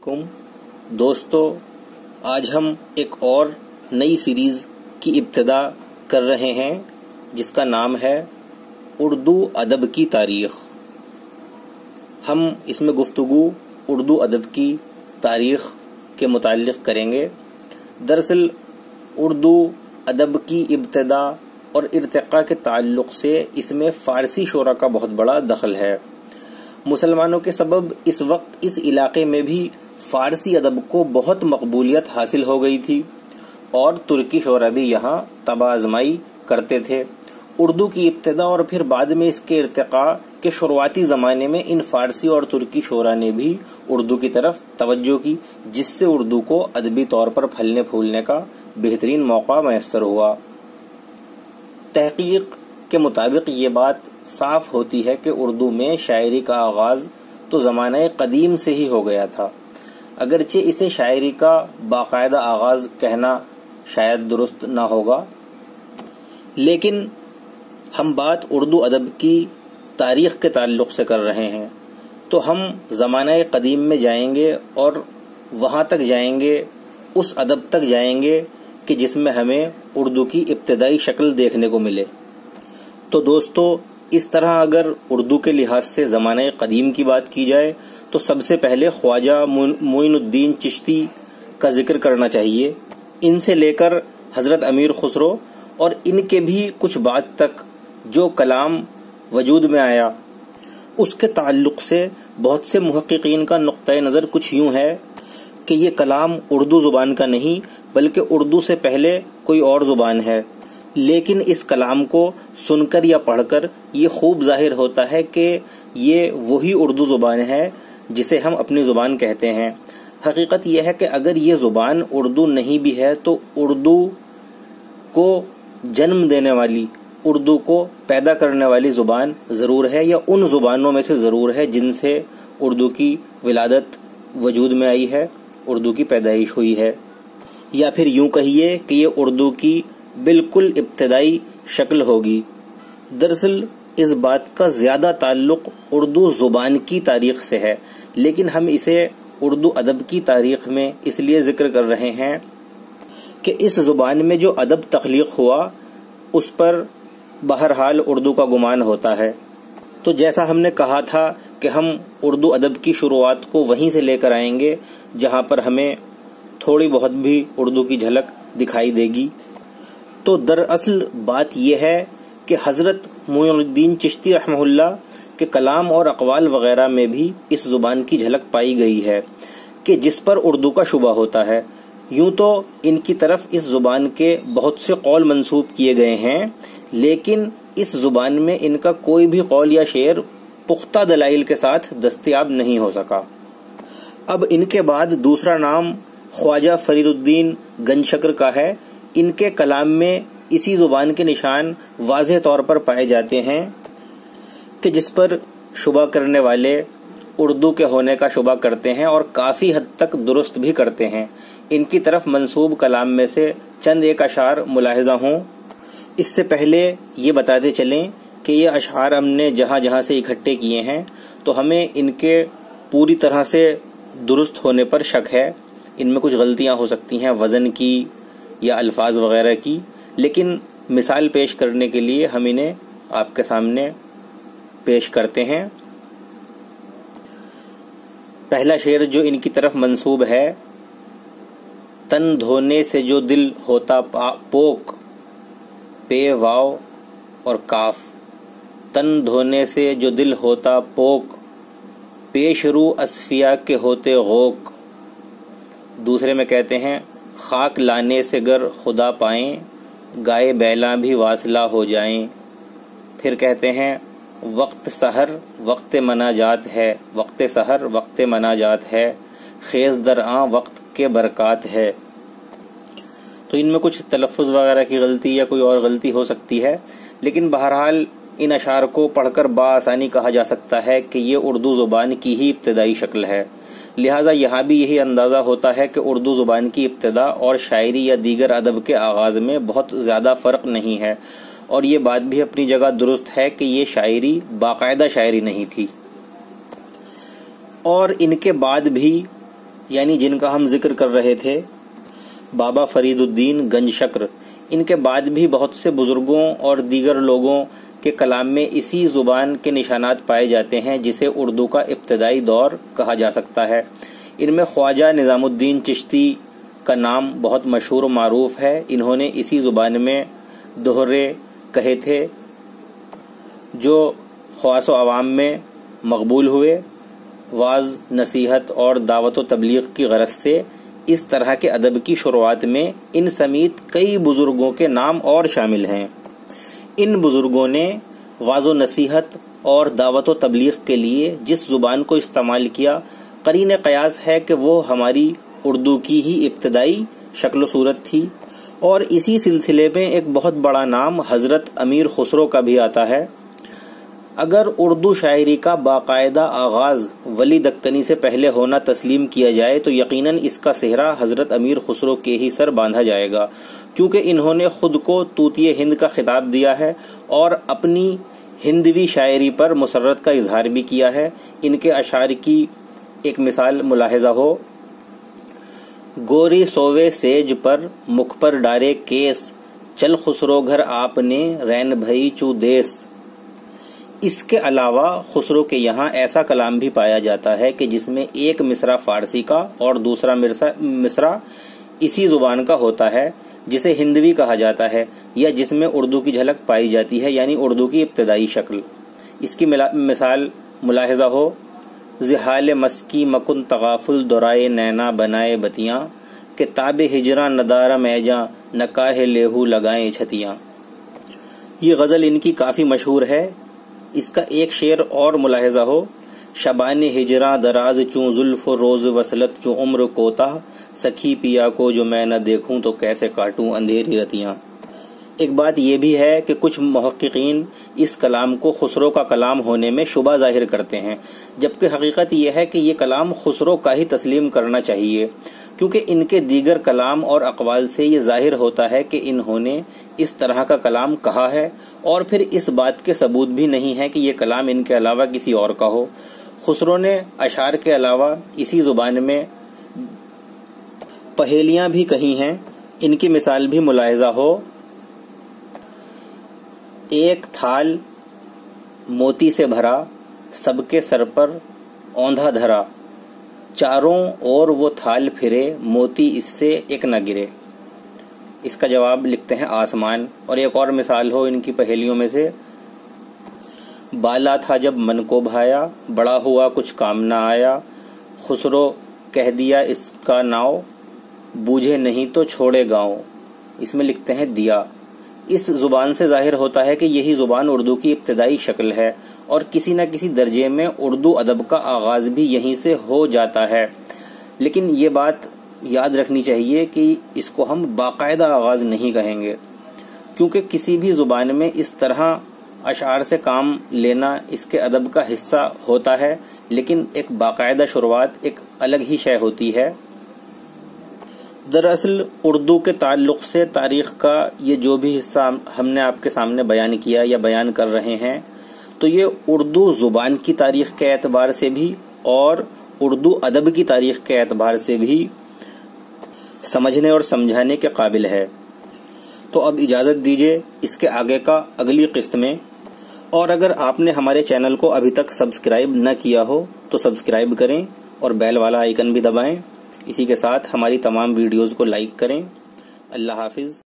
علیکم دوستو، آج ہم ایک اور نئی سیریز کی ابتدا کر رہے ہیں جس کا نام ہے اردو ادب کی تاریخ۔ ہم اس میں گفتگو اردو ادب کی تاریخ کے متعلق کریں گے۔ دراصل اردو ادب کی ابتدا اور ارتقاء کے تعلق سے اس میں فارسی شعراء کا بہت بڑا دخل ہے۔ مسلمانوں کے سبب اس وقت اس علاقے میں بھی فارسی ادب کو بہت مقبولیت حاصل ہو گئی تھی اور ترکی شعراء بھی یہاں طبع آزمائی کرتے تھے۔ اردو کی ابتدا اور پھر بعد میں اس کے ارتقاء کے شروعاتی زمانے میں ان فارسی اور ترکی شعراء نے بھی اردو کی طرف توجہ کی، جس سے اردو کو ادبی طور پر پھلنے پھولنے کا بہترین موقع میسر ہوا۔ تحقیق کے مطابق یہ بات صاف ہوتی ہے کہ اردو میں شاعری کا آغاز تو زمانہ قدیم سے ہی ہو گیا تھا، اگرچہ اسے شاعری کا باقاعدہ آغاز کہنا شاید درست نہ ہوگا، لیکن ہم بات اردو ادب کی تاریخ کے تعلق سے کر رہے ہیں تو ہم زمانہ قدیم میں جائیں گے اور وہاں تک جائیں گے، اس ادب تک جائیں گے کہ جس میں ہمیں اردو کی ابتدائی شکل دیکھنے کو ملے۔ تو دوستو، اس طرح اگر اردو کے لحاظ سے زمانہ قدیم کی بات کی جائے تو سب سے پہلے خواجہ معین الدین چشتی کا ذکر کرنا چاہیے۔ ان سے لے کر حضرت امیر خسرو اور ان کے بھی کچھ بعد تک جو کلام وجود میں آیا، اس کے تعلق سے بہت سے محققین کا نقطۂ نظر کچھ یوں ہے کہ یہ کلام اردو زبان کا نہیں بلکہ اردو سے پہلے کوئی اور زبان ہے، لیکن اس کلام کو سن کر یا پڑھ کر یہ خوب ظاہر ہوتا ہے کہ یہ وہی اردو زبان ہے جسے ہم اپنی زبان کہتے ہیں۔ حقیقت یہ ہے کہ اگر یہ زبان اردو نہیں بھی ہے تو اردو کو جنم دینے والی، اردو کو پیدا کرنے والی زبان ضرور ہے، یا ان زبانوں میں سے ضرور ہے جن سے اردو کی ولادت وجود میں آئی ہے، اردو کی پیدائش ہوئی ہے، یا پھر یوں کہیے کہ یہ اردو کی بالکل ابتدائی شکل ہوگی۔ دراصل اس بات کا زیادہ تعلق اردو زبان کی تاریخ سے ہے، لیکن ہم اسے اردو ادب کی تاریخ میں اس لیے ذکر کر رہے ہیں کہ اس زبان میں جو ادب تخلیق ہوا اس پر بہرحال اردو کا گمان ہوتا ہے۔ تو جیسا ہم نے کہا تھا کہ ہم اردو ادب کی شروعات کو وہیں سے لے کر آئیں گے جہاں پر ہمیں تھوڑی بہت بھی اردو کی جھلک دکھائی دے گی۔ تو دراصل بات یہ ہے کہ حضرت معین الدین چشتی رحمہ اللہ کے کلام اور اقوال وغیرہ میں بھی اس زبان کی جھلک پائی گئی ہے کہ جس پر اردو کا شبہ ہوتا ہے۔ یوں تو ان کی طرف اس زبان کے بہت سے قول منسوب کیے گئے ہیں، لیکن اس زبان میں ان کا کوئی بھی قول یا شعر پختہ دلائل کے ساتھ دستیاب نہیں ہو سکا۔ اب ان کے بعد دوسرا نام خواجہ فرید الدین گنج شکر کا ہے۔ ان کے کلام میں اسی زبان کے نشان واضح طور پر پائے جاتے ہیں کہ جس پر شبہ کرنے والے اردو کے ہونے کا شبہ کرتے ہیں اور کافی حد تک درست بھی کرتے ہیں۔ ان کی طرف منسوب کلام میں سے چند ایک اشعار ملاحظہ ہوں۔ اس سے پہلے یہ بتاتے چلیں کہ یہ اشعار ہم نے جہاں جہاں سے اکٹھے کیے ہیں تو ہمیں ان کے پوری طرح سے درست ہونے پر شک ہے۔ ان میں کچھ غلطیاں ہو سکتی ہیں وزن کی یا الفاظ وغیرہ کی، لیکن مثال پیش کرنے کے لیے ہم انہیں آپ کے سامنے پیش کرتے ہیں۔ پہلا شعر جو ان کی طرف منسوب ہے: تن دھونے سے جو دل ہوتا پوک، پے واو اور کاف۔ تن دھونے سے جو دل ہوتا پوک، پیش رو اصفیاء کے ہوتے غوک۔ دوسرے میں کہتے ہیں: خاک لانے سے گر خدا پائیں، گائے بیلاں بھی واصلہ ہو جائیں۔ پھر کہتے ہیں: وقت سحر وقت مناجات ہے، وقت سحر وقت مناجات ہے، خیز درآں وقت کے برکات ہے۔ تو ان میں کچھ تلفظ وغیرہ کی غلطی یا کوئی اور غلطی ہو سکتی ہے، لیکن بہرحال ان اشعار کو پڑھ کر بآسانی کہا جا سکتا ہے کہ یہ اردو زبان کی ہی ابتدائی شکل ہے۔ لہٰذا یہاں بھی یہی اندازہ ہوتا ہے کہ اردو زبان کی ابتدا اور شاعری یا دیگر ادب کے آغاز میں بہت زیادہ فرق نہیں ہے، اور یہ بات بھی اپنی جگہ درست ہے کہ یہ شاعری باقاعدہ شاعری نہیں تھی۔ اور ان کے بعد بھی یعنی جن کا ہم ذکر کر رہے تھے، بابا فرید الدین گنج شکر، ان کے بعد بھی بہت سے بزرگوں اور دیگر لوگوں کے کلام میں اسی زبان کے نشانات پائے جاتے ہیں جسے اردو کا ابتدائی دور کہا جا سکتا ہے۔ ان میں خواجہ نظام الدین چشتی کا نام بہت مشہور و معروف ہے۔ انہوں نے اسی زبان میں دوہرے کہے تھے جو خواص و عوام میں مقبول ہوئے۔ واعظ، نصیحت اور دعوت و تبلیغ کی غرض سے اس طرح کے ادب کی شروعات میں ان سمیت کئی بزرگوں کے نام اور شامل ہیں۔ ان بزرگوں نے واعظ و نصیحت اور دعوت و تبلیغ کے لیے جس زبان کو استعمال کیا، قرین قیاس ہے کہ وہ ہماری اردو کی ہی ابتدائی شکل و صورت تھی۔ اور اسی سلسلے میں ایک بہت بڑا نام حضرت امیر خسرو کا بھی آتا ہے۔ اگر اردو شاعری کا باقاعدہ آغاز ولی دکنی سے پہلے ہونا تسلیم کیا جائے تو یقیناً اس کا سہرا حضرت امیر خسرو کے ہی سر باندھا جائے گا، کیونکہ انہوں نے خود کو طوطی ہند کا خطاب دیا ہے اور اپنی ہندوی شاعری پر مسرت کا اظہار بھی کیا ہے۔ ان کے اشعار کی ایک مثال ملاحظہ ہو: گوری سووے سیج پر مکھ پر ڈارے کیس، چل خسرو گھر آپ نے رین بھئی چو دیس۔ اس کے علاوہ خسرو کے یہاں ایسا کلام بھی پایا جاتا ہے کہ جس میں ایک مصرع فارسی کا اور دوسرا مصرع اسی زبان کا ہوتا ہے جسے ہندوی کہا جاتا ہے، یا جس میں اردو کی جھلک پائی جاتی ہے، یعنی اردو کی ابتدائی شکل۔ اس کی مثال ملاحظہ ہو: زحال مسکی مکن تغافل دورائے نینا بنائے بتیاں، کتاب ہجراں ندارہ میجاں نکاح لیہو لگائیں چھتیاں۔ یہ غزل ان کی کافی مشہور ہے۔ اس کا ایک شعر اور ملاحظہ ہو: شبان ہجراں دراز چوں زلف و روز وصلت چوں عمر کوتاہ، سکھی پیا کو جو میں نہ دیکھوں تو کیسے کاٹوں اندھیری رتیاں۔ ایک بات یہ بھی ہے کہ کچھ محققین اس کلام کو خسرو کا کلام ہونے میں شبہ ظاہر کرتے ہیں، جبکہ حقیقت یہ ہے کہ یہ کلام خسرو کا ہی تسلیم کرنا چاہیے، کیونکہ ان کے دیگر کلام اور اقوال سے یہ ظاہر ہوتا ہے کہ انہوں نے اس طرح کا کلام کہا ہے، اور پھر اس بات کے ثبوت بھی نہیں ہے کہ یہ کلام ان کے علاوہ کسی اور کا ہو۔ خسرو نے اشعار کے علاوہ اسی زبان میں پہیلیاں بھی کہی ہیں۔ ان کی مثال بھی ملاحظہ ہو: ایک تھال موتی سے بھرا، سب کے سر پر اوندھا دھرا، چاروں اور وہ تھال پھرے، موتی اس سے ایک نہ گرے۔ اس کا جواب لکھتے ہیں آسمان۔ اور ایک اور مثال ہو ان کی پہیلیوں میں سے: بالا تھا جب من کو بھایا، بڑا ہوا کچھ کام نہ آیا، خسرو کہہ دیا اس کا ناؤ، بوجھے نہیں تو چھوڑے گاؤں۔ اس میں لکھتے ہیں دیا۔ اس زبان سے ظاہر ہوتا ہے کہ یہی زبان اردو کی ابتدائی شکل ہے، اور کسی نہ کسی درجے میں اردو ادب کا آغاز بھی یہیں سے ہو جاتا ہے۔ لیکن یہ بات یاد رکھنی چاہیے کہ اس کو ہم باقاعدہ آغاز نہیں کہیں گے، کیونکہ کسی بھی زبان میں اس طرح اشعار سے کام لینا اس کے ادب کا حصہ ہوتا ہے، لیکن ایک باقاعدہ شروعات ایک الگ ہی شے ہوتی ہے۔ دراصل اردو کے تعلق سے تاریخ کا یہ جو بھی حصہ ہم نے آپ کے سامنے بیان کیا یا بیان کر رہے ہیں، تو یہ اردو زبان کی تاریخ کے اعتبار سے بھی اور اردو ادب کی تاریخ کے اعتبار سے بھی سمجھنے اور سمجھانے کے قابل ہے۔ تو اب اجازت دیجیے اس کے آگے کا اگلی قسط میں، اور اگر آپ نے ہمارے چینل کو ابھی تک سبسکرائب نہ کیا ہو تو سبسکرائب کریں اور بیل والا آئیکن بھی دبائیں۔ اسی کے ساتھ ہماری تمام ویڈیوز کو لائک کریں۔ اللہ حافظ۔